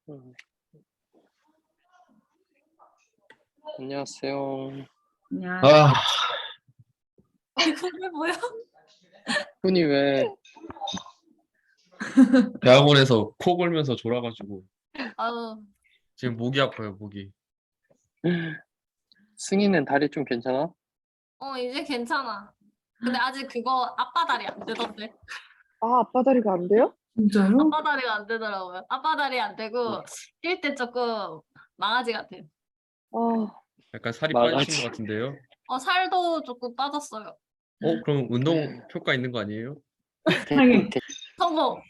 음. 안녕하세요. 안녕하세요. 아, 그게 뭐야? 훈이 왜 대학원에서 코 골면서 졸아가지고 아유, 지금 목이 아파요, 목이. 승희는 다리 좀 괜찮아? 이제 괜찮아. 근데 아직 그거 앞바다리 안 되던데. 아, 아빠 다리가 안 돼요? 진짜요? 앞바다리가 안 되더라고요. 앞바다리 안 되고 뛸 때 조금 망아지 같아. 아, 약간 살이 망아지. 빠지신 것 같은데요? 살도 조금 빠졌어요. 그럼 운동 효과 있는 거 아니에요? 아니, 성공.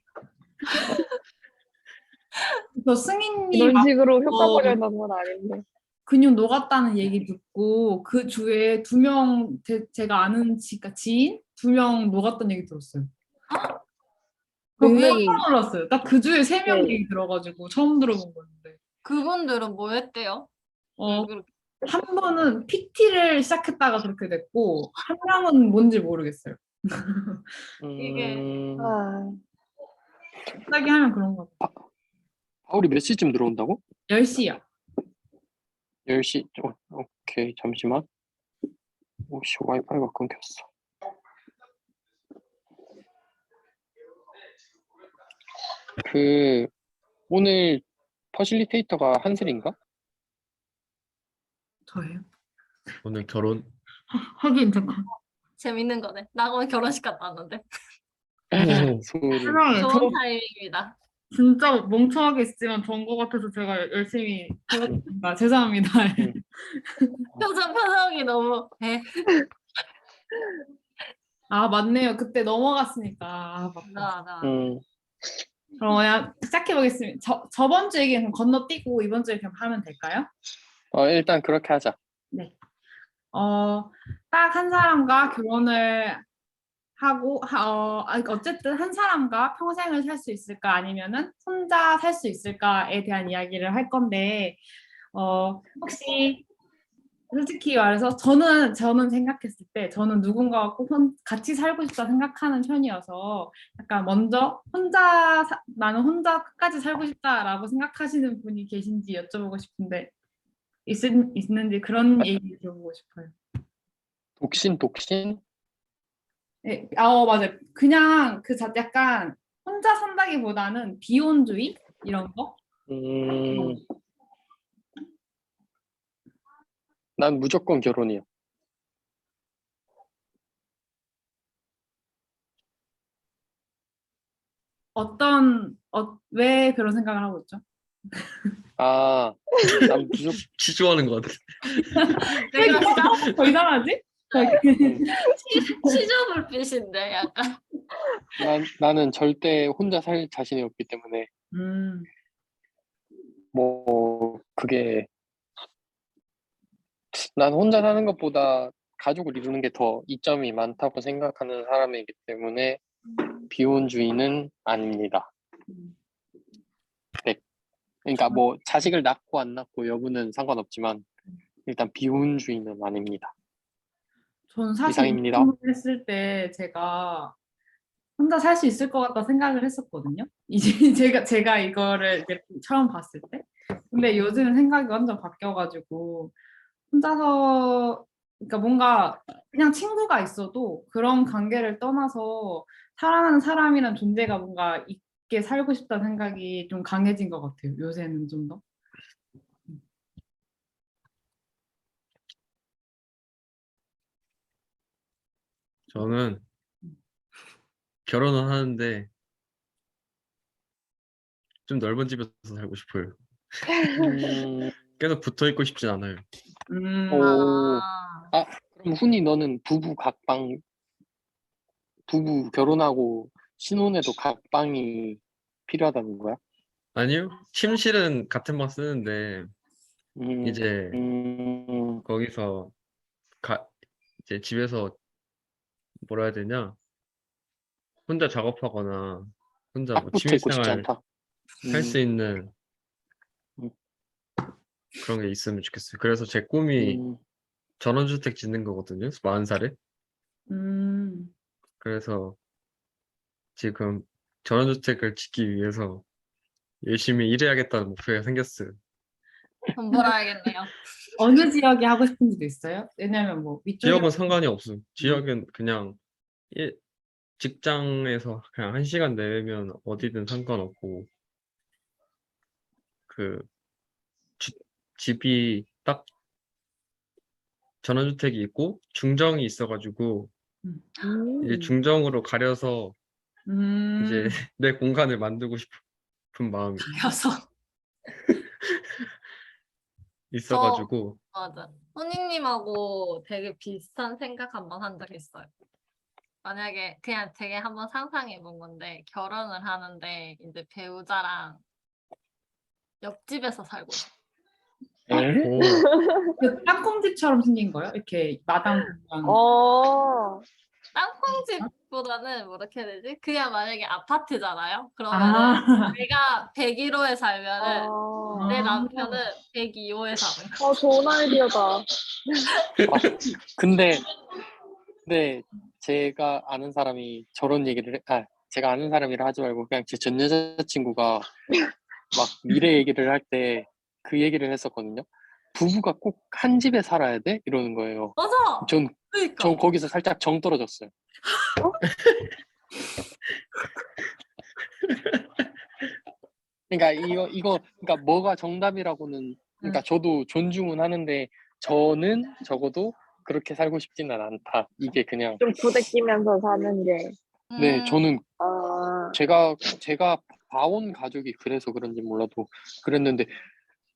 저 승희님 이런 식으로 효과 어, 보려는 건 아닌데. 근육 녹았다는 얘기 듣고 그 주에 두 명 제가 아는 지인 두 명 녹았다는 얘기 들었어요. 그거 네. 깜짝 놀랐어요. 딱 그 주에 세 명 네. 얘기 들어가지고 처음 들어본 건데. 그분들은 뭐 했대요? 어, 그렇게. 한 분은 PT를 시작했다가 그렇게 됐고 한 명은 뭔지 모르겠어요. 이게 아, 갑자기 하면 그런가 봐. 바울이 몇 시쯤 들어온다고? 10시야. 10시? 오케이, 잠시만. 오씨, 와이파이가 끊겼어. 오늘 퍼실리테이터가 한슬인가? 저예요. 오늘 결혼. 하긴 잠깐. 재밌는 거네. 나 오늘 결혼식 갔다 왔는데. 소름. 세상에 저 좋은 타이밍입니다. 진짜 멍청하게 있으면 좋은 것 같아서 제가 열심히 해봤습니다. 죄송합니다. 표정이 너무 아 맞네요. 그때 넘어갔으니까. 아, 맞다. 나. 그럼 그냥 시작해 보겠습니다. 저번 주 얘기 그럼 건너뛰고 이번 주에 그냥 하면 될까요? 일단 그렇게 하자. 네. 딱 한 사람과 결혼을 하고 어쨌든 한 사람과 평생을 살 수 있을까 아니면은 혼자 살 수 있을까에 대한 이야기를 할 건데 혹시 솔직히 말해서 저는 생각했을 때 저는 누군가와 꼭 같이 살고 싶다 생각하는 편이어서 약간 먼저 나는 혼자 끝까지 살고 싶다라고 생각하시는 분이 계신지 여쭤보고 싶은데 있는지 그런 얘기 들어보고 싶어요. 독신? 네, 맞아요. 그냥 약간 혼자 산다기보다는 비혼주의 이런 거. 난 무조건 결혼이야. 왜 그런 생각을 하고 있죠? 난 무조건 취조하는 것 같아. 내가 더 이상하지? 시저 불빛인데 약간. 나는 절대 혼자 살 자신이 없기 때문에 난 혼자 사는 것보다 가족을 이루는 게 더 이점이 많다고 생각하는 사람이기 때문에 비혼주의는 아닙니다. 네. 그러니까 자식을 낳고 안 낳고 여부는 상관없지만 일단 비혼주의는 아닙니다. 전 사실 이상입니다. 했을 때 제가 혼자 살 수 있을 것 같다 생각을 했었거든요. 이제 제가 이거를 이제 처음 봤을 때. 근데 요즘 생각이 완전 바뀌어가지고 혼자서 그러니까 뭔가 그냥 친구가 있어도 그런 관계를 떠나서 사랑하는 사람이란 존재가 뭔가 있게 살고 싶다는 생각이 좀 강해진 것 같아요. 요새는 좀 더. 저는 결혼은 하는데 좀 넓은 집에서 살고 싶어요. 계속 붙어 있고 싶진 않아요. 그럼 훈이 너는 부부 결혼하고 신혼에도 각방이 필요하다는 거야? 아니요, 침실은 같은 방 쓰는데 이제 거기서 이제 집에서 뭐라 해야 되냐, 혼자 작업하거나 혼자 딱 붙어 있고 싶지 취미생활 않다. 할 수 있는 음. 그런 게 있으면 좋겠어요. 그래서 제 꿈이 전원주택 짓는 거거든요. 40살에. 그래서 지금 전원주택을 짓기 위해서 열심히 일해야겠다는 목표가 생겼어요. 돈 벌어야겠네요. 어느 지역에 하고 싶은지도 있어요? 왜냐면 뭐 위쪽에 지역은 상관이 없음. 지역은 그냥 직장에서 그냥 1시간 내면 어디든 상관없고 그 집이 딱 전원주택이 있고 중정이 있어가지고 이제 중정으로 가려서 이제 내 공간을 만들고 싶은 마음이 그래서 있어가지고 맞아. 손님님하고 되게 비슷한 생각 한번 한 적 있어요. 만약에 그냥 되게 한번 상상해 본 건데 결혼을 하는데 이제 배우자랑 옆집에서 살고 싶어. 오, 그 땅콩집처럼 생긴 거요? 이렇게 마당 공간. 어. 땅콩집보다는 뭐 어떻게 해야 되지? 그냥 만약에 아파트잖아요. 그러면은 아, 내가 101호에 살면은 내 아. 남편은 102호에 사는 거. 좋은 아이디어다. 근데 제가 아는 사람이 저런 얘기를 제가 아는 사람이라 하지 말고 그냥 제 전 여자친구가 막 미래 얘기를 할 때 그 얘기를 했었거든요. 부부가 꼭 한 집에 살아야 돼? 이러는 거예요. 맞아. 전 그러니까. 거기서 살짝 정 떨어졌어요. 그러니까 그러니까 뭐가 정답이라고는 그러니까 저도 존중은 하는데 저는 적어도 그렇게 살고 싶지는 않다. 이게 그냥 좀 부대끼면서 사는 게. 네, 저는 아. 제가 봐온 가족이 그래서 그런지 몰라도 그랬는데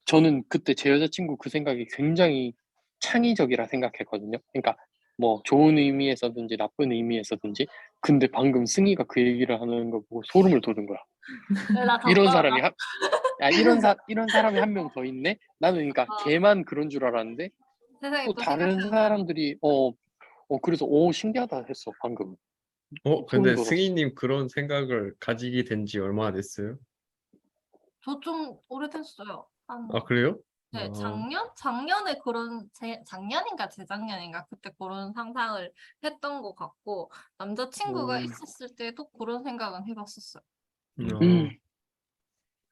저는 그때 제 여자친구 그 생각이 굉장히 창의적이라 생각했거든요. 그러니까 뭐 좋은 의미에서든지 나쁜 의미에서든지 근데 방금 승희가 그 얘기를 하는 거 보고 소름을 돋은 거야. 나 이런 덕분에 사람이 이런 사람이 한 명 더 있네? 나는 그러니까 걔만 그런 줄 알았는데 세상에 또 또 다른 생각하는 사람들이 그래서 신기하다 했어 방금. 소름 근데 돋았어. 승희님 그런 생각을 가지게 된 지 얼마나 됐어요? 저좀 오래됐어요. 아, 그래요? 네, 아, 작년에 작년인가 재작년인가 그때 그런 상상을 했던 것 같고 남자친구가 있었을 때도 그런 생각은 해봤었어요. 음.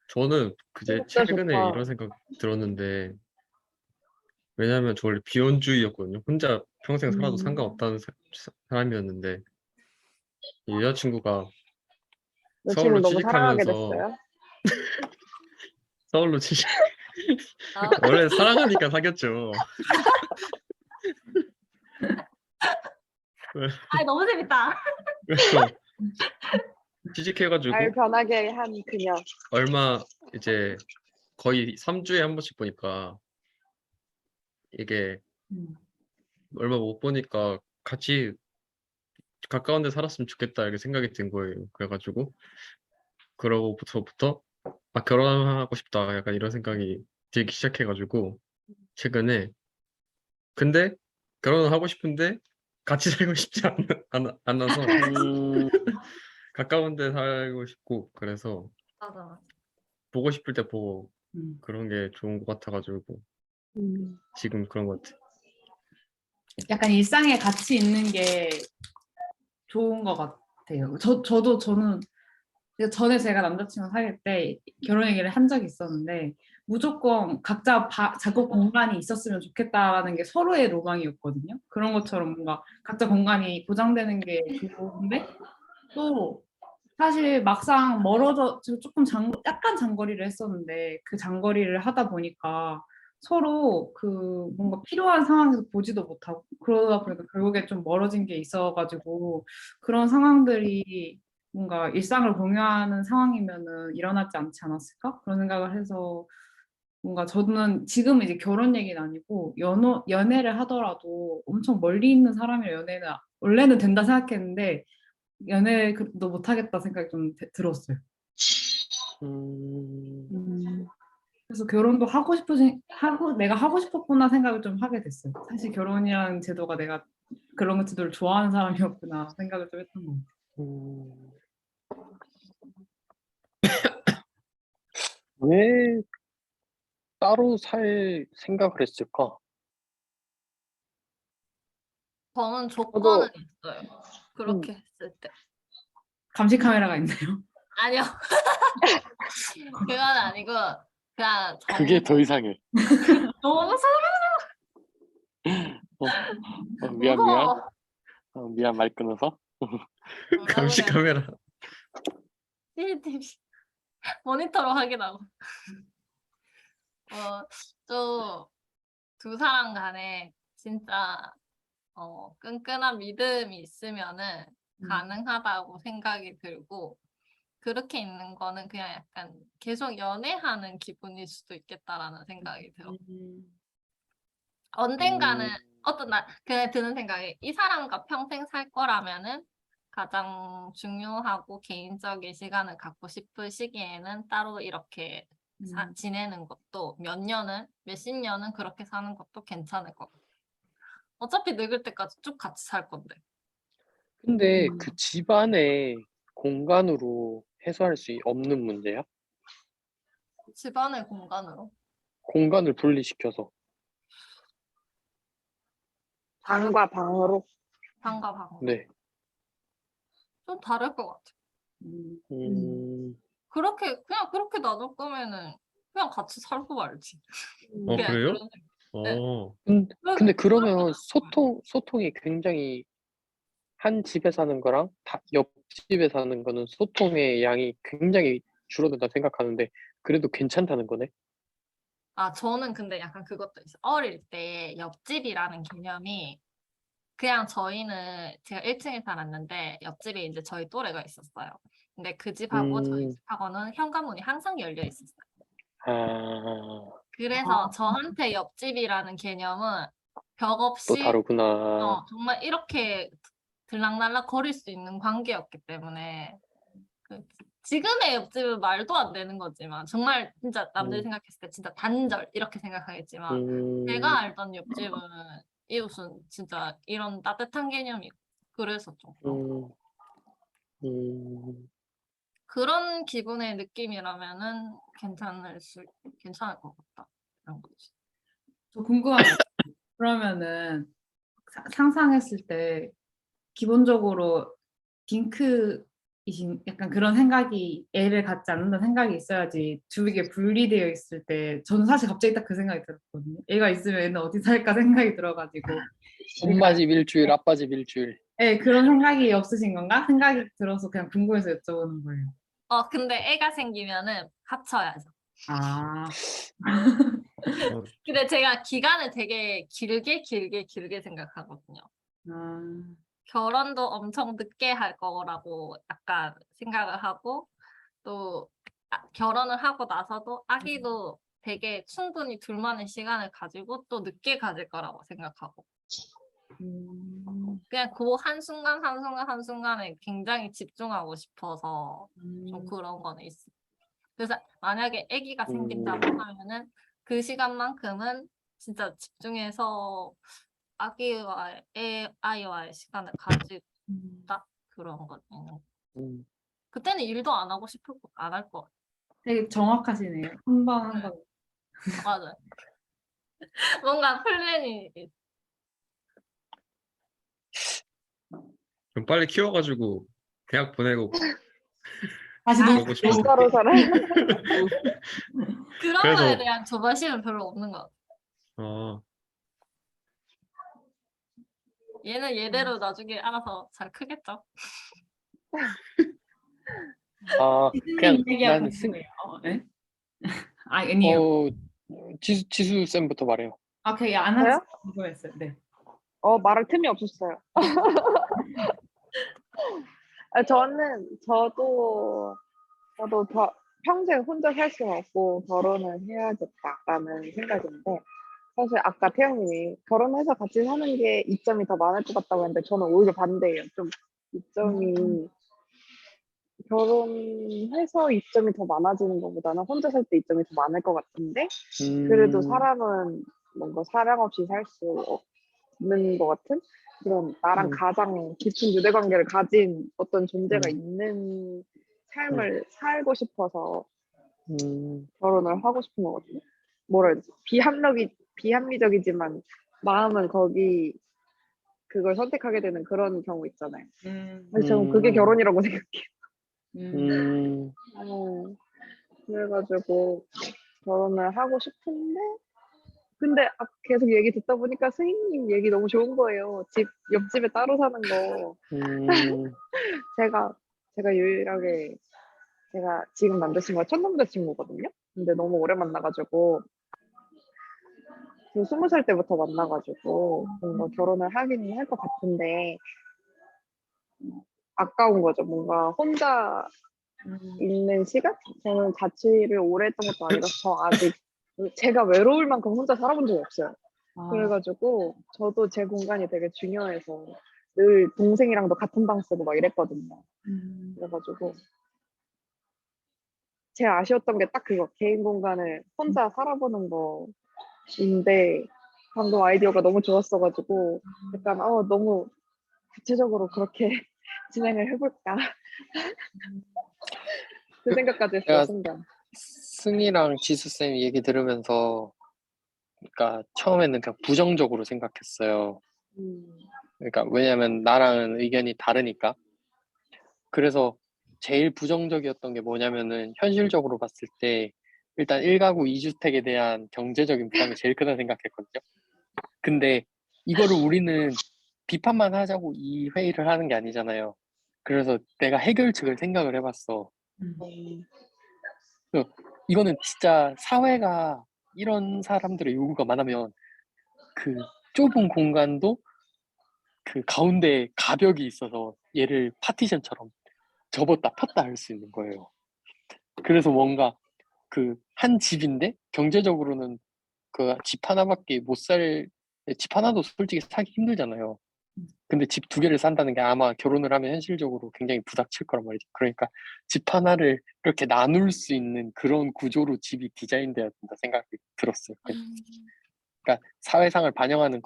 저는 그제 진짜 최근에 좋다. 이런 생각 들었는데 왜냐면 저 원래 비혼주의였거든요. 혼자 평생 살아도 상관없다는 사람이었는데 이 여자친구가 서울로 여친을 너무 사랑하게 취직하면서 됐어요. 서울로 취직 아, 원래 사랑하니까 사귀었죠. 아이, 너무 재밌다. 그래서 날 취직해가지고 변하게 한 그녀. 얼마 이제 거의 3주에 한 번씩 보니까 이게 얼마 못 보니까 같이 가까운 데 살았으면 좋겠다 이렇게 생각이 든 거예요. 그래가지고 그러고부터 결혼하고 싶다 약간 이런 생각이 들기 시작해가지고 최근에 근데 결혼을 하고 싶은데 같이 살고 싶지 않아서 가까운 데 살고 싶고 그래서 맞아. 보고 싶을 때 보고 그런 게 좋은 것 같아가지고 지금 그런 것 같아. 약간 일상에 같이 있는 게 좋은 것 같아요. 저는 전에 제가 남자친구 사귈 때 결혼 얘기를 한 적이 있었는데 무조건 각자 작업 공간이 있었으면 좋겠다라는 게 서로의 로망이었거든요. 그런 것처럼 뭔가 각자 공간이 보장되는 게 좋은데 또 사실 막상 멀어져 조금 약간 장거리를 했었는데 그 장거리를 하다 보니까 서로 그 뭔가 필요한 상황에서 보지도 못하고 그러다 보니까 결국에 좀 멀어진 게 있어가지고 그런 상황들이 뭔가 일상을 공유하는 상황이면은 일어나지 않지 않았을까? 그런 생각을 해서 뭔가 저는 지금 이제 결혼 얘기는 아니고 연애를 하더라도 엄청 멀리 있는 사람이랑 연애는 원래는 된다 생각했는데 연애도 못하겠다 생각이 좀 들었어요. 그래서 결혼도 내가 하고 싶었구나 생각을 좀 하게 됐어요. 사실 결혼이라는 제도가 내가 그런 제도를 좋아하는 사람이었구나 생각을 좀 했던 것 같아요. 왜 따로 살 생각을 했을까? 저는 조건은 있어요. 그렇게 했을 때. 감시 카메라가 있나요? 아니요. 그건 아니고 그냥 그게 더 이상해. 너무 미안. 무서워. 미안 말 끊어서. 감시 카메라. CCTV 모니터로 확인하고. 좀 두 사람 간에 진짜 끈끈한 믿음이 있으면은 가능하다고 생각이 들고 그렇게 있는 거는 그냥 약간 계속 연애하는 기분일 수도 있겠다라는 생각이 들어. 언젠가는 어떤 날 그냥 드는 생각이 이 사람과 평생 살 거라면은 가장 중요하고 개인적인 시간을 갖고 싶은 시기에는 따로 이렇게 지내는 것도 몇십 년은 그렇게 사는 것도 괜찮을 것 같아. 어차피 늙을 때까지 쭉 같이 살 건데. 근데 그 집안의 공간으로 해소할 수 없는 문제야? 집안의 공간으로. 공간을 분리시켜서. 방과 방으로. 방과 방. 네. 좀 다를 것 같아. 그냥 그렇게 나눌 거면은 그냥 같이 살고 말지. 그냥 그래요? 그런 생각. 네. 근데 그러면 소통이 굉장히 한 집에 사는 거랑 옆집에 사는 거는 소통의 양이 굉장히 줄어든다 생각하는데 그래도 괜찮다는 거네? 저는 근데 약간 그것도 있어. 어릴 때 옆집이라는 개념이 그냥 저희는 제가 1층에 살았는데 옆집에 이제 저희 또래가 있었어요. 근데 그 집하고 저희 집하고는 현관문이 항상 열려 있었어요. 그래서 저한테 옆집이라는 개념은 벽 또 없이 다르구나. 정말 이렇게 들락날락 거릴 수 있는 관계였기 때문에 지금의 옆집은 말도 안 되는 거지만 정말 진짜 남들이 생각했을 때 진짜 단절 이렇게 생각하겠지만 제가 알던 옆집은 이웃은 진짜 이런 따뜻한 개념이고 그래서 좀 그런 기분의 느낌이라면은 괜찮을 것 같다 그런 거지. 저 궁금한 거 있어요. 그러면은 상상했을 때 기본적으로 딩크이신 약간 그런 생각이 애를 갖지 않는다는 생각이 있어야지 두 개 분리되어 있을 때 저는 사실 갑자기 딱 그 생각이 들었거든요. 애가 있으면 애는 어디 살까 생각이 들어가지고 엄마 집 일주일, 아빠 집 일주일. 네, 그런 생각이 없으신 건가? 생각이 들어서 그냥 궁금해서 여쭤보는 거예요. 근데 애가 생기면은 합쳐야죠. 아, 근데 제가 기간을 되게 길게 생각하거든요. 결혼도 엄청 늦게 할 거라고 약간 생각을 하고 또 결혼을 하고 나서도 아기도 되게 충분히 둘만의 시간을 가지고 또 늦게 가질 거라고 생각하고 그냥 그 한순간에 굉장히 집중하고 싶어서 좀 그런 거는 있어. 그래서 만약에 아기가 생긴다고 하면은 그 시간만큼은 진짜 집중해서 아이와의 시간을 가지고 딱 그런 거는 그때는 일도 안 하고 안 할 것 같아. 되게 정확하시네요. 한 번 한 번. 맞아요. 뭔가 플랜이 좀 빨리 키워가지고 대학 보내고 다시 그러고 싶은데. 진짜로 살아. 그런 그래서- 거에 대한 조바심은 별로 없는 것 같아. 어, 얘는 얘대로 나중에 알아서 잘 크겠죠. 그냥 얘기하고 나는 궁금해요. 네? 아니에요. 지수 쌤부터 말해요. 오케이, 안 저요? 하지. 궁금했어요. 네. 말할 틈이 없었어요. 저도 평생 혼자 살 수는 없고 결혼을 해야겠다라는 생각인데 사실 아까 태영님이 결혼해서 같이 사는 게 이점이 더 많을 것 같다고 했는데 저는 오히려 반대예요. 좀 이점이 결혼해서 이점이 더 많아지는 것보다는 혼자 살 때 이점이 더 많을 것 같은데 그래도 사람은 뭔가 사랑 없이 살 수 없는 것 같은 그런 나랑 가장 깊은 유대관계를 가진 어떤 존재가 있는 삶을 살고 싶어서 결혼을 하고 싶은 거거든요. 뭐라 해야 되지? 비합리적이지만 마음은 그걸 선택하게 되는 그런 경우 있잖아요. 그래서 저는 그게 결혼이라고 생각해요. 음, 그래가지고 결혼을 하고 싶은데 근데 계속 얘기 듣다 보니까 스님님 얘기 너무 좋은 거예요. 옆집에 따로 사는 거. 음, 제가 유일하게 제가 지금 남자친구가 첫 남자친구거든요. 근데 너무 오래 만나가지고 그 20살 때부터 만나가지고 뭔가 결혼을 하긴 할 것 같은데 아까운 거죠. 뭔가 혼자 있는 시간? 저는 자취를 오래 했던 것도 아니라서 저 아직 제가 외로울 만큼 혼자 살아본 적이 없어요. 그래가지고 저도 제 공간이 되게 중요해서 늘 동생이랑도 같은 방 쓰고 막 이랬거든요. 그래가지고 제일 아쉬웠던 게 딱 그거 개인 공간을 혼자 살아보는 거인데 방금 아이디어가 너무 좋았어가지고 약간 너무 구체적으로 그렇게 진행을 해볼까 그 생각까지 했어요 제가 순간. 승희랑 지수쌤 얘기 들으면서, 그러니까 처음에는 그냥 부정적으로 생각했어요. 음, 그러니까 왜냐면 나랑은 의견이 다르니까. 그래서 제일 부정적이었던 게 뭐냐면은 현실적으로 봤을 때 일단 1가구 2주택에 대한 경제적인 부담이 제일 크다 생각했거든요. 근데 이거를 우리는 비판만 하자고 이 회의를 하는 게 아니잖아요. 그래서 내가 해결책을 생각을 해봤어. 음, 이거는 진짜 사회가 이런 사람들의 요구가 많으면 그 좁은 공간도 그 가운데 가벽이 있어서 얘를 파티션처럼 접었다 폈다 할 수 있는 거예요. 그래서 뭔가 그 한 집인데 경제적으로는 그 집 하나밖에 못 살, 집 하나도 솔직히 사기 힘들잖아요. 근데 집 2개를 산다는 게 아마 결혼을 하면 현실적으로 굉장히 부닥칠 거란 말이죠. 그러니까 집 하나를 이렇게 나눌 수 있는 그런 구조로 집이 디자인되어야 된다 생각이 들었어요. 그러니까 사회상을 반영하는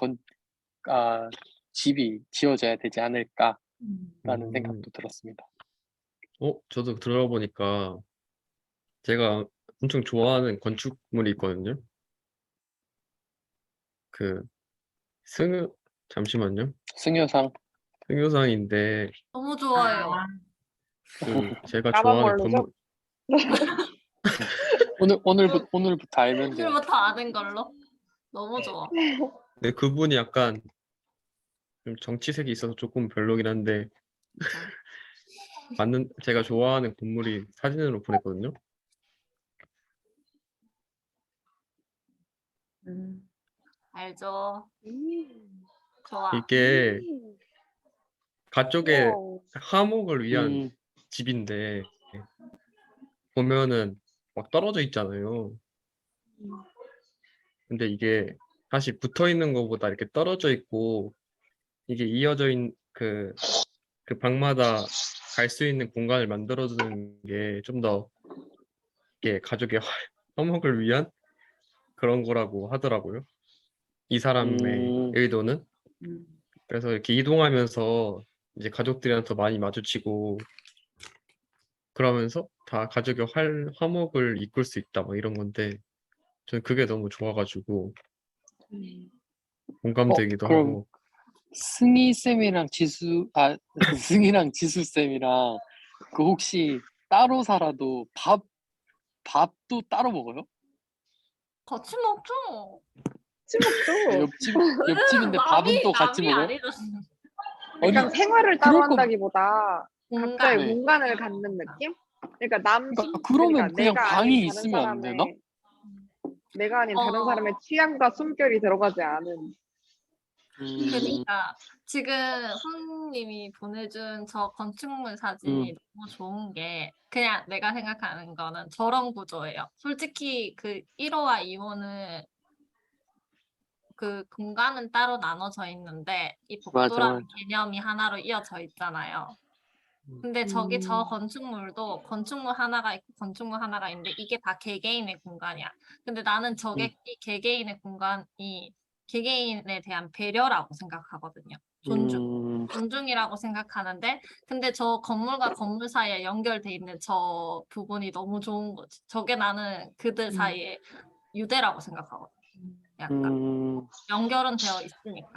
아, 집이 지어져야 되지 않을까라는 음, 생각도 들었습니다. 저도 들어보니까 제가 엄청 좋아하는 건축물이 있거든요. 그 승 잠시만요. 승효상 승효상인데 너무 좋아요. 그 제가 까만 좋아하는 건물 걸로죠? 오늘부터 알면 돼요. 오늘부터 아는 걸로. 너무 좋아. 근데 그분이 약간 좀 정치색이 있어서 조금 별로긴 한데 진짜. 제가 좋아하는 건물이 사진으로 보냈거든요. 알죠. 음, 좋아. 이게 가족의 우와. 화목을 위한 음, 집인데 보면은 막 떨어져 있잖아요. 근데 이게 사실 붙어 있는 것보다 이렇게 떨어져 있고 이게 이어져 있는 그 방마다 갈 수 있는 공간을 만들어주는 게 좀 더 이게 가족의 화목을 위한 그런 거라고 하더라고요. 이 사람의 음, 의도는. 그래서 이렇게 이동하면서 이제 가족들이랑 더 많이 마주치고 그러면서 다 가족의 화목을 이끌 수 있다 뭐 이런 건데 저는 그게 너무 좋아가지고 공감되기도 그럼 하고 승희 쌤이랑 승희랑 지수 쌤이랑 그 혹시 따로 살아도 밥도 따로 먹어요? 같이 먹죠. 아, 친목도 옆집인데 밥은 또 같이 남이 먹어요? 아니죠. 아니, 약간 생활을 따로 그럴 거, 한다기보다 각자의 공간. 네. 공간을 갖는 느낌? 그러니까 그러니까 그러면 그냥 내가 아닌 방이 다른 있으면 안 되나? 사람의 내가 아닌 다른 어, 사람의 취향과 숨결이 들어가지 않은. 그러니까 지금 훈님이 보내준 저 건축물 사진이 너무 좋은 게 그냥 내가 생각하는 거는 저런 구조예요. 솔직히 그 1호와 2호는 그 공간은 따로 나눠져 있는데 이 맞아, 복도라는 맞아. 개념이 하나로 이어져 있잖아요. 근데 저기 저 건축물도 건축물 하나가 있고 건축물 하나가 있는데 이게 다 개개인의 공간이야. 근데 나는 저게 이 개개인의 공간이 개개인에 대한 배려라고 생각하거든요. 존중이라고 생각하는데 근데 저 건물과 건물 사이에 연결돼 있는 저 부분이 너무 좋은 거지. 저게 나는 그들 사이에 유대라고 생각하거든요. 약간 연결은 되어 있으니까.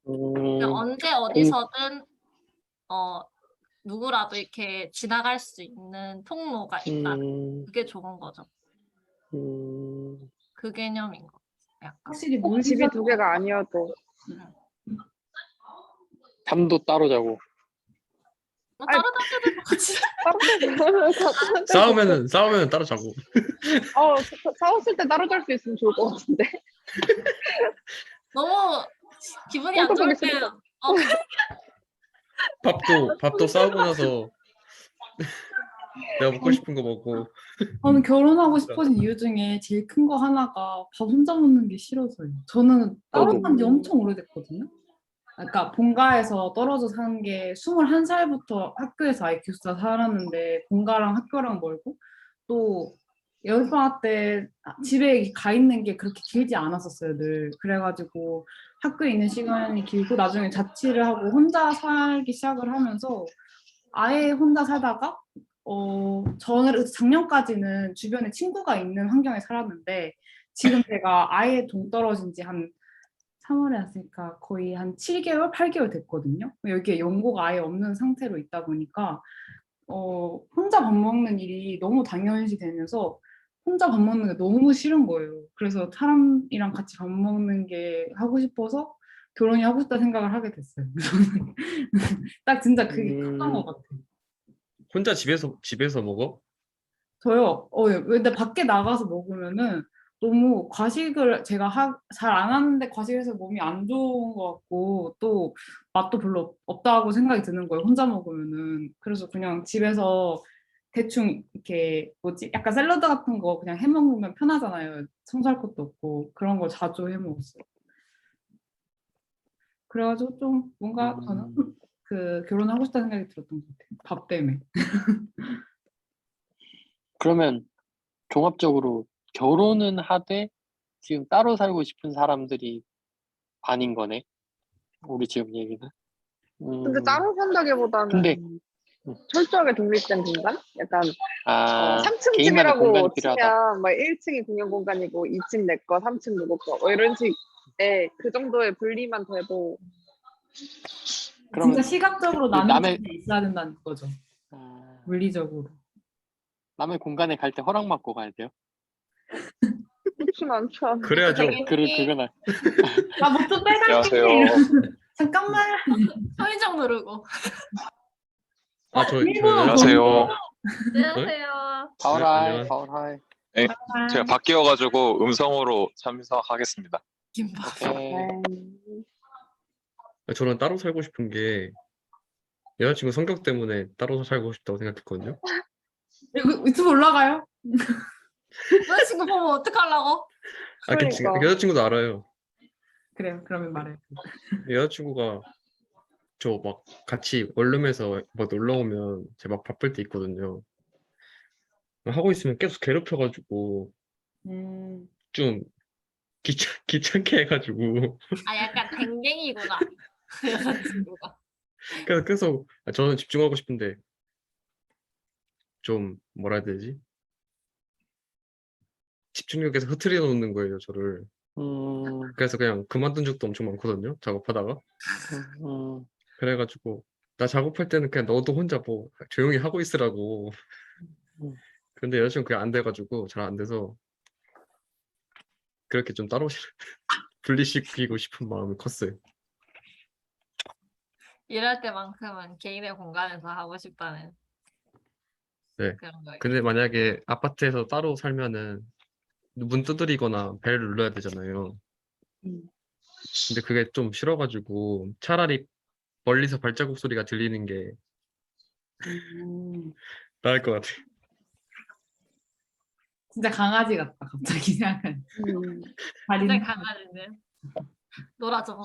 그러니까 언제 공, 어디서든 어 누구라도 이렇게 지나갈 수 있는 통로가 있다. 그게 좋은 거죠. 그 개념인 거. 약간. 확실히 꼭 집이 두 물리적으로 개가 아니어도 잠도 따로 자고. 뭐 아니, 다른 남자들도 같이 싸우면은 따로 자고. 싸웠을 때 따로 잘 수 있으면 좋을 것 같은데. 너무 기분이 안 좋을 때 싫다. 밥도 싸우고 나서 내가 먹고 싶은 거 먹고. 저는 결혼하고 싶어진 이유 중에 제일 큰 거 하나가 밥 혼자 먹는 게 싫어서요. 저는 따로 저도. 산 지 엄청 오래됐거든요. 그러니까 본가에서 떨어져 사는 게 21살부터 학교에서 아예 기숙사 살았는데 본가랑 학교랑 멀고 또 여름방학 때 집에 가 있는 게 그렇게 길지 않았었어요, 늘. 그래가지고 학교에 있는 시간이 길고 나중에 자취를 하고 혼자 살기 시작을 하면서 아예 혼자 살다가 저는 작년까지는 주변에 친구가 있는 환경에 살았는데 지금 제가 아예 동떨어진 지 한 3월에 왔으니까 거의 한 7개월, 8개월 됐거든요. 여기에 연고가 아예 없는 상태로 있다 보니까 혼자 밥 먹는 일이 너무 당연시 되면서 혼자 밥 먹는 게 너무 싫은 거예요. 그래서 사람이랑 같이 밥 먹는 게 하고 싶어서 결혼이 하고 싶다 생각을 하게 됐어요. 딱 진짜 그게 컸던 것 같아요. 혼자 집에서 먹어? 저요. 근데 밖에 나가서 먹으면은 너무 과식을 제가 잘 안 하는데 과식해서 몸이 안 좋은 것 같고 또 맛도 별로 없다고 생각이 드는 거예요. 혼자 먹으면은. 그래서 그냥 집에서 대충 이렇게 뭐지? 약간 샐러드 같은 거 그냥 해 먹으면 편하잖아요. 청소할 것도 없고 그런 걸 자주 해 먹었어요. 그래가지고 좀 뭔가 저는 그 결혼하고 싶다는 생각이 들었던 것 같아요. 밥 때문에. 그러면 종합적으로 결혼은 하되 지금 따로 살고 싶은 사람들이 반인 거네. 우리 지금 얘기는. 근데 따로 산다기보다는 근데 철저하게 독립된 공간? 약간 3층 개인만의 공간이 집이라고 필요하다. 치면 막 1층이 공용 공간이고 2층 내 거, 3층 누구 거, 뭐 이런 식의 그 정도의 분리만 돼도 그러면 진짜 시각적으로 나는 남의 게 있어야 된다는 거죠. 물리적으로. 남의 공간에 갈 때 허락받고 가야 돼요. 그렇진 않죠. 그래야죠. 그건 뭐 좀 빼갈게. 안녕하세요. 잠깐만. 편의점 누르고. 저 일본어 안녕하세요. 안녕하세요. 파울하이, 파울하이. 제가 바뀌어가지고 음성으로 참석하겠습니다. 김밥. 오케이. 저는 따로 살고 싶은 게 여자친구 성격 때문에 따로 살고 싶다고 생각했거든요. 이거 유튜브 올라가요? 여자친구 보면 어떡하려고? 그러니까. 여자친구도 알아요. 그래요. 그러면 말해. 여자친구가 저 막 같이 원룸에서 막 놀러 오면 제가 막 바쁠 때 있거든요. 하고 있으면 계속 괴롭혀가지고 좀 귀찮게 해가지고 약간 댕댕이구나. 여자친구가. 그래서 계속 저는 집중하고 싶은데 좀 뭐라 해야 되지? 집중력에서 흐트려 놓는 거예요, 저를. 그래서 그냥 그만둔 적도 엄청 많거든요, 작업하다가. 그래가지고 나 작업할 때는 그냥 너도 혼자 뭐 조용히 하고 있으라고. 근데 여자친구 그게 안 돼가지고 잘 안 돼서 그렇게 좀 따로 분리시키고 싶은 마음이 컸어요. 일할 때만큼은 개인의 공간에서 하고 싶다는 네. 그런 거예요. 근데 만약에 아파트에서 따로 살면은 문 두드리거나 벨 눌러야 되잖아요. 근데 그게 좀 싫어가지고 차라리 멀리서 발자국 소리가 들리는 게 나을 것 같아요. 진짜 강아지 같다. 갑자기 생각하니. 진짜 강아지인데. 놀아줘.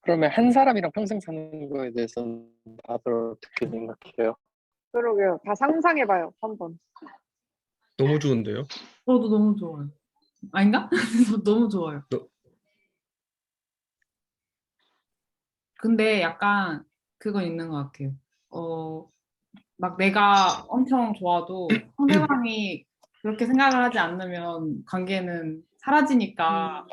그러면 한 사람이랑 평생 사는 거에 대해서는 다들 어떻게 생각해요? 그러게요. 다 상상해봐요. 한번. 너무 좋은데요? 저도 너무 좋아요. 아닌가? 저 너무 좋아요. 근데 약간 그건 있는 것 같아요. 막 내가 엄청 좋아도 상대방이 그렇게 생각을 하지 않으면 관계는 사라지니까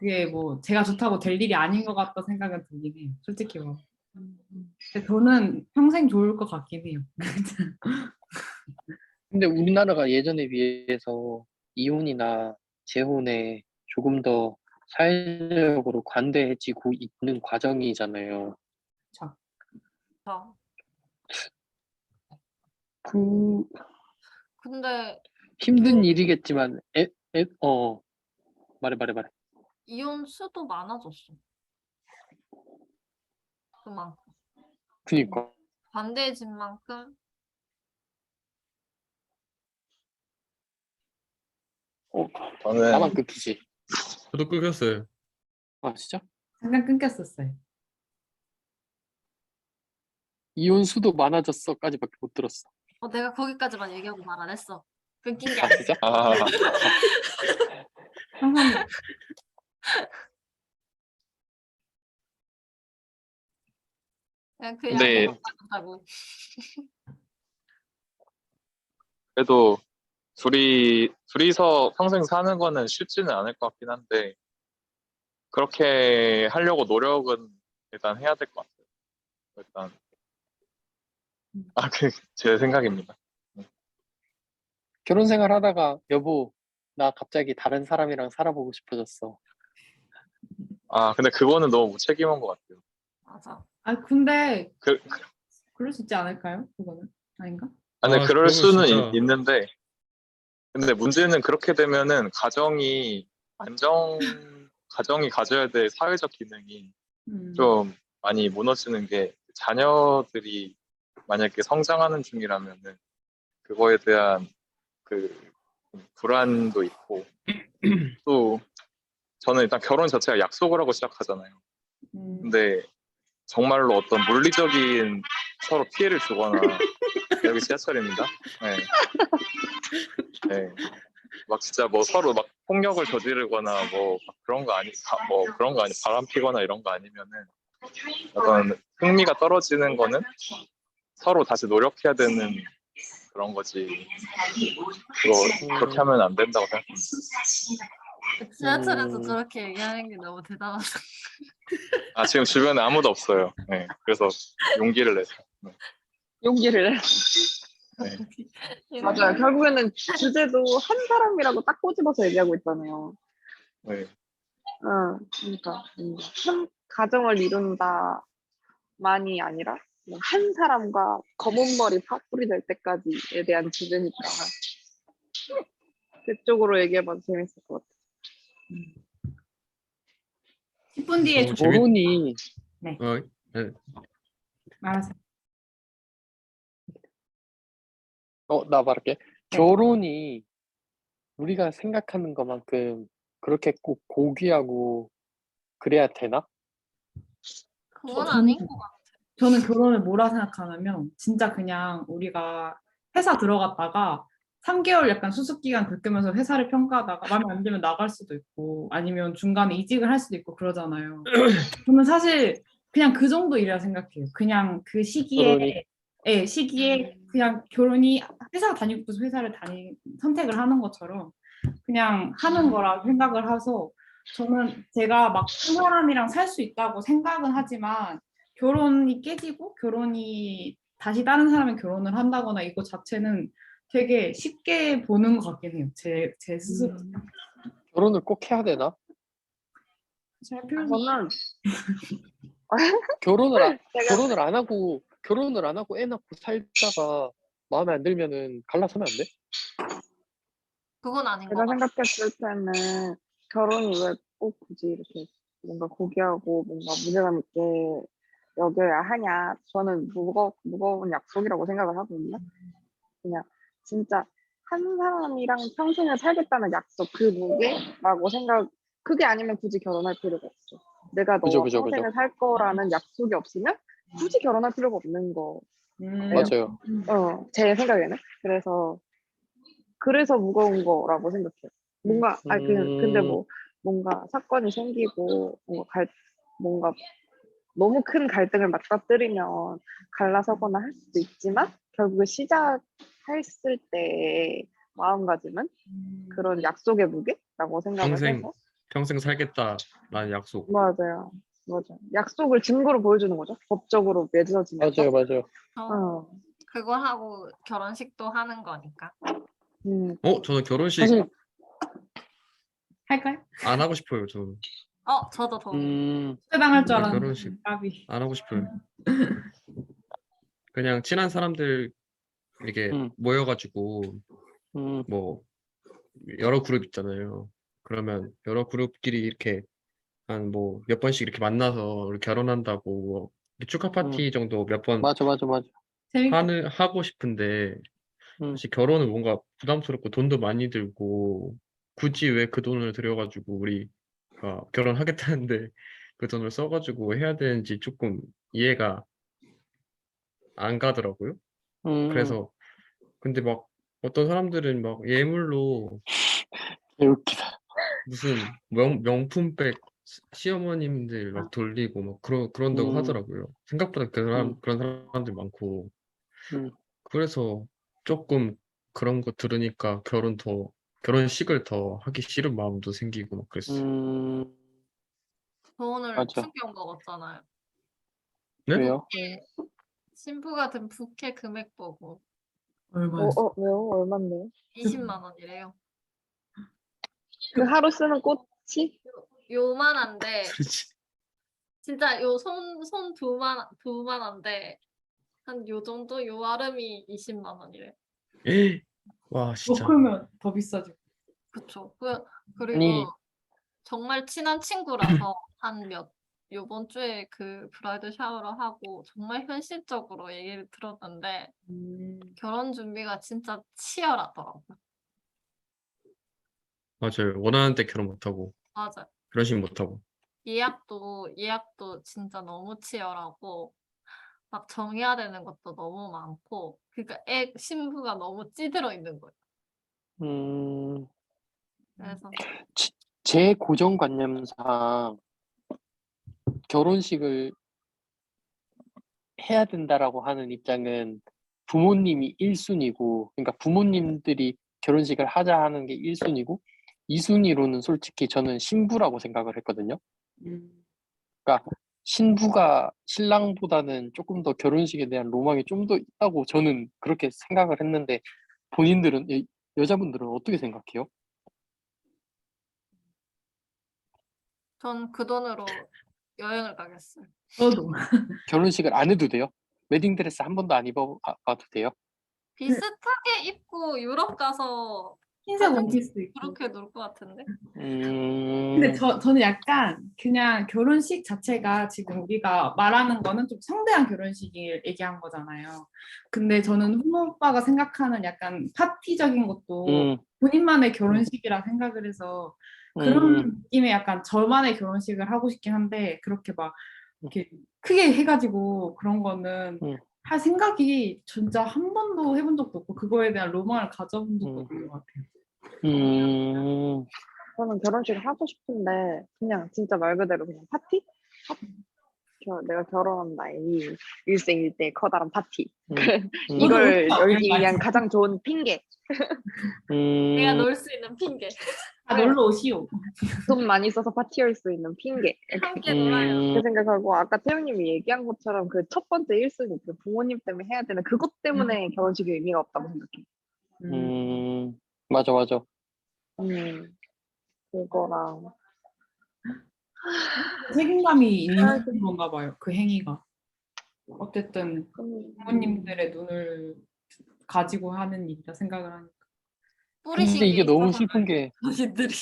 그게 뭐 제가 좋다고 될 일이 아닌 것 같다 생각은 들긴 해요. 솔직히 뭐. 근데 저는 평생 좋을 것 같긴 해요. 근데 우리나라가 예전에 비해서 이혼이나 재혼에 조금 더 사회적으로 관대해지고 있는 과정이잖아요. 자, 자, 그 근데 힘든 일이겠지만 말해. 이혼 수도 많아졌어. 그만큼. 그니까 관대해진 만큼 저는 나만 끊기지. 저도 끊겼어요. 아 진짜? 잠깐 끊겼었어요. 이혼 수도 많아졌어까지밖에 못 들었어. 내가 거기까지만 얘기하고 말 안 했어. 끊긴 게 아 아니야. 진짜? 아, 항상 그냥 그 근데 양이 많다고. 그래도 둘이서 평생 사는 거는 쉽지는 않을 것 같긴 한데 그렇게 하려고 노력은 일단 해야 될 것 같아요. 일단 그 제 생각입니다. 결혼 생활 하다가 여보 나 갑자기 다른 사람이랑 살아보고 싶어졌어. 근데 그거는 너무 무책임한 것 같아요. 맞아. 근데 그, 그럴 수 있지 않을까요? 그거는 아닌가? 근데 그럴 그러면 수는 진짜 있는데 근데 문제는 그렇게 되면은 가정이 가져야 될 사회적 기능이 좀 많이 무너지는 게 자녀들이 만약에 성장하는 중이라면은 그거에 대한 그 불안도 있고 또 저는 일단 결혼 자체가 약속을 하고 시작하잖아요. 근데 정말로 어떤 물리적인 서로 피해를 주거나 여기 지하철입니다. 네. 네. 막 진짜 뭐 서로 막 폭력을 저지르거나 뭐 그런 거 아니 바람 피거나 이런 거 아니면은 어떤 흥미가 떨어지는 거는 서로 다시 노력해야 되는 그런 거지. 그렇게 하면 안 된다고 생각합니다. 지하철에서 음. 저렇게 얘기하는 게 너무 대단하다. 지금 주변에 아무도 없어요. 네. 그래서 용기를 내서. 네. 용기를. 네. 맞아요. 결국에는 주제도 한 사람이라고 딱 꼬집어서 얘기하고 있잖아요. 네. 그러니까 한 가정을 이룬다만이 아니라 한 사람과 검은 머리 파뿌리 될 때까지에 대한 주제니까 그쪽으로 얘기해봐도 재밌을 것 같아요. 10분 뒤에 너무 결혼이 네. 네. 알았어요. 나 말할게. 결혼이 우리가 생각하는 것만큼 그렇게 꼭 고귀하고 그래야 되나? 그건 저는- 아닌 것 같아. 저는 결혼을 뭐라 생각하냐면 진짜 그냥 우리가 회사 들어갔다가 3개월 약간 수습 기간 겪으면서 회사를 평가하다가 마음에 안 들면 나갈 수도 있고 아니면 중간에 이직을 할 수도 있고 그러잖아요. 저는 사실 그냥 그 정도 일이라 생각해요. 그냥 그 결혼이 시기에 그냥 결혼이 회사 다니고 싶어서 선택을 하는 것처럼 그냥 하는 거라 생각을 해서 저는 제가 막 한 사람이랑 살 수 있다고 생각은 하지만 결혼이 깨지고 결혼이 다시 다른 사람이 결혼을 한다거나 이거 자체는 되게 쉽게 보는 것 같긴 해요. 제 스스로. 결혼을 꼭 해야 되나? 잘 표현. 저는 결혼을 제가 결혼을 안 하고 애 낳고 살다가 마음에 안 들면은 갈라서면 안 돼? 그건 아닌 것 제가 같아. 생각했을 때는 결혼이 왜 꼭 굳이 이렇게 뭔가 고귀하고 뭔가 무게감 있게 여겨야 하냐. 저는 무거운 약속이라고 생각을 하거든요. 그냥 진짜 한 사람이랑 평생을 살겠다는 약속 그 무게라고 그게 아니면 굳이 결혼할 필요가 없어. 내가 너와 그죠. 평생을 살 거라는 약속이 없으면 굳이 결혼할 필요가 없는 거예요. 맞아요. 제 생각에는. 그래서 무거운 거라고 생각해요. 근데 뭔가 사건이 생기고 뭔가 너무 큰 갈등을 맞닥뜨리면 갈라서거나 할 수도 있지만 결국에 시작했을 때의 마음가짐은 그런 약속의 무게라고 생각을 평생. 해서 평생 살겠다라는 약속. 맞아요. 맞아. 약속을 증거로 보여주는 거죠. 법적으로 맺어지면서. 맞아요, 맞아요. 어. 그걸 하고 결혼식도 하는 거니까. 저는 결혼식 사실, 할까요? 안 하고 싶어요. 저는 저도 동의. 초대당할 줄 네, 알았는데 결혼식 까비. 안 하고 싶어요. 그냥 친한 사람들 이렇게 음, 모여가지고 음, 뭐 여러 그룹 있잖아요. 그러면 여러 그룹끼리 이렇게 한 뭐 몇 번씩 이렇게 만나서 우리 결혼한다고 뭐 축하 음. 파티 정도 몇 번 맞아, 맞아, 맞아. 재밌겠다. 하고 싶은데 음, 사실 결혼은 뭔가 부담스럽고 돈도 많이 들고 굳이 왜 그 돈을 들여가지고 우리가 결혼하겠다는데 그 돈을 써가지고 해야 되는지 조금 이해가 안 가더라고요. 음. 그래서 근데 막 어떤 사람들은 막 예물로 개웃기다. 무슨 명품백 시어머님들 막 돌리고 막 그런다고 음, 하더라고요. 생각보다 음, 그런 사람들 많고 음, 그래서 조금 그런 거 들으니까 결혼식을 더 하기 싫은 마음도 생기고 막 그랬어요. 음, 저 오늘 맞아. 충격 먹었잖아요. 네? 왜요? 부케. 신부가 든 부케 금액 보고 얼마였어? 왜요? 얼만데요? 20만 원이래요. 그 하루 쓰는 꽃이? 요만한데 그렇지. 진짜 요 손 두만한데 한 요 정도 요 아름이 20만 원이래. 와 더 진짜 크면 더 비싸죠. 그쵸. 그리고 아니, 정말 친한 친구라서 요번 주에 그 브라이드 샤워를 하고 정말 현실적으로 얘기를 들었는데 결혼 준비가 진짜 치열하더라고요. 맞아요. 원하는 때 결혼 못하고 맞아요. 결혼식 못하고 예약도 진짜 너무 치열하고 막 정해야 되는 것도 너무 많고 그러니까 신부가 너무 찌들어 있는 거예요. 음, 그래서 제 고정관념상 결혼식을 해야 된다라고 하는 입장은 부모님이 1순위고, 그러니까 부모님들이 결혼식을 하자 하는 게 1순위고, 2순위로는 솔직히 저는 신부라고 생각을 했거든요. 그러니까 신부가 신랑보다는 조금 더 결혼식에 대한 로망이 좀 더 있다고 저는 그렇게 생각을 했는데, 본인들은, 여자분들은 어떻게 생각해요? 전 그 돈으로 여행을 가겠어요. 저도 결혼식을 안 해도 돼요? 웨딩드레스 한 번도 안 입어봐도 돼요? 비슷하게 입고 유럽 가서 흰색 사진 원피스 입고. 그렇게 놀 것 같은데. 근데 음, 저는 약간 그냥 결혼식 자체가 지금 우리가 말하는 거는 좀 성대한 결혼식을 얘기한 거잖아요. 근데 저는 후모 오빠가 생각하는 약간 파티적인 것도 음, 본인만의 결혼식이라 생각을 해서 그런 음, 느낌의 약간 저만의 결혼식을 하고 싶긴 한데 그렇게 막 이렇게 크게 해가지고 그런 거는 음, 할 생각이 진짜 한 번도 해본 적도 없고 그거에 대한 로망을 가져본 적도 음, 없는 것 같아요. 음, 저는 결혼식을 하고 싶은데 그냥 진짜 말 그대로 그냥 파티? 내가 결혼한 나이 일생일대 커다란 파티. 음, 이걸 어디서 열기 여행 위한 가지? 가장 좋은 핑계. 내가 음, 놀 수 있는 핑계. 다 놀러 오시오. 돈 많이 써서 파티할 수 있는 핑계. 함께 놀아요. 그 생각하고 아까 태영님이 얘기한 것처럼 그 첫 번째 1순위 그 부모님 때문에 해야 되는 그것 때문에 결혼식의 의미가 없다고 생각해. 맞아, 맞아. 그거랑 책임감이 있는 아, 건가 봐요. 그 행위가. 어쨌든 부모님들의 눈을 가지고 하는 일이라 생각을 하니까. 근데 뿌리신 게 이게 너무 있어서 슬픈 게, 자신들이.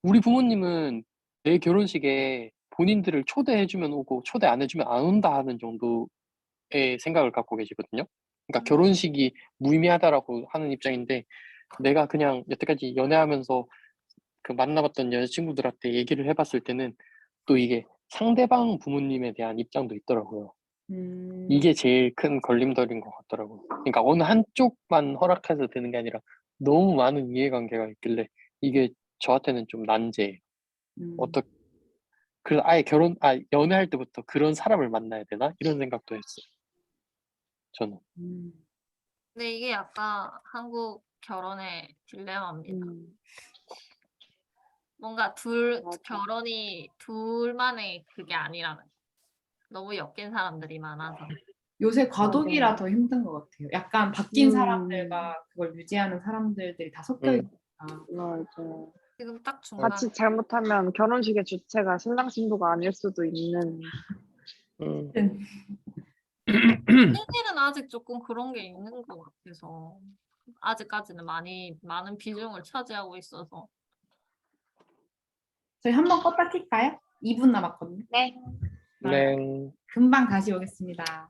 우리 부모님은 내 결혼식에 본인들을 초대해주면 오고, 초대 안 해주면 안 온다 하는 정도의 생각을 갖고 계시거든요. 그러니까 결혼식이 무의미하다라고 하는 입장인데, 내가 그냥 여태까지 연애하면서 그 만나봤던 여자친구들한테 얘기를 해봤을 때는 또 이게 상대방 부모님에 대한 입장도 있더라고요. 이게 제일 큰 걸림돌인 것 같더라고요. 그러니까 어느 한쪽만 허락해서 되는 게 아니라 너무 많은 이해관계가 있길래 이게 저한테는 좀 난제예요. 어떻게 그래서 아예 연애할 때부터 그런 사람을 만나야 되나? 이런 생각도 했어요. 저는. 근데 이게 약간 한국 결혼의 딜레마입니다. 뭔가 맞아. 결혼이 둘만의 그게 아니라는. 너무 엮인 사람들이 많아서. 요새 과도기라 맞아. 더 힘든 것 같아요. 약간 바뀐 음. 사람들과 그걸 유지하는 사람들이 다 섞여 음. 있으니까. 맞아. 지금 딱 중간. 자칫 잘못하면 결혼식의 주체가 신랑 신부가 아닐 수도 있는. 음. 신일은 아직 조금 그런 게 있는 것 같아서 아직까지는 많은 비중을 차지하고 있어서. 저희 한번 껐다 킬까요? 2분 남았거든요. 네. 네. 금방 다시 오겠습니다.